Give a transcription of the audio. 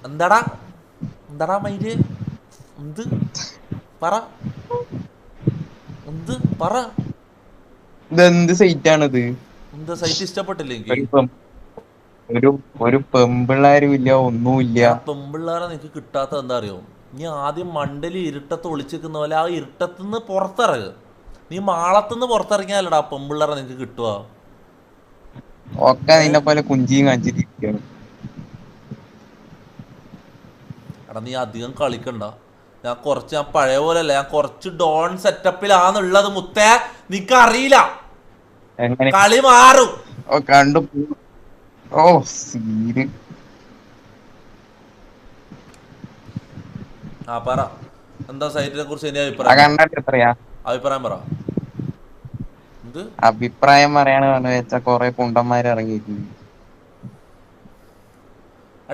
എന്താടാ എന്താടാ മയില് എന്ത് പറ എന്ത് പറ ഇതെന്ത് സൈറ്റ് ആണിത്? എന്താ സൈറ്റ് ഇഷ്ടപ്പെട്ടില്ല എനിക്ക്. ഒരു പെം- ഒരു ഒരു പെമ്പിള്ളാരും ഇല്ല, ഒന്നുമില്ല. എടാ പെമ്പിള്ളേരെ നിനക്ക് കിട്ടാത്ത എന്താ അറിയോ? നീ ആദ്യം മണ്ടലി ഇരുട്ടത്ത് ഒളിച്ചിരിക്കുന്ന പോലെ ആ ഇരുട്ടത്തുനിന്ന് പുറത്തിറങ്ങ്. നീ മാളത്തുനിന്ന് പുറത്തിറങ്ങിയാലടാ പെമ്പിള്ളേരെ നിനക്ക് കിട്ടുക. ഒക്കെ ഏ നിന്നെ പോലെ കുഞ്ചിയും കാണിച്ചിരിക്കുകയാണ്. എടാ നീ അധികം കളിക്കണ്ട. ഞാൻ പഴയ പോലെ അല്ല, ഞാൻ കുറച്ച് ഡോൺ സെറ്റപ്പിലാന്നുള്ളത് മുത്തേ. നിനക്കറിയില്ല. എങ്ങനെ? കളി മാറും. ഓ കണ്ടു. ഓ സീന്. ആ പറ, എന്താ സൈറ്റിനെ കുറിച്ച് ഇനി ആ അഭിപ്രായം പറ. കണ്ടിട്ട് എത്രയാ? അഭിപ്രായം പറ. എന്ത് അഭിപ്രായം പറയാണ് വെച്ചാ കൊറേ കുണ്ടന്മാര് ഇറങ്ങിയിട്ടുണ്ട്.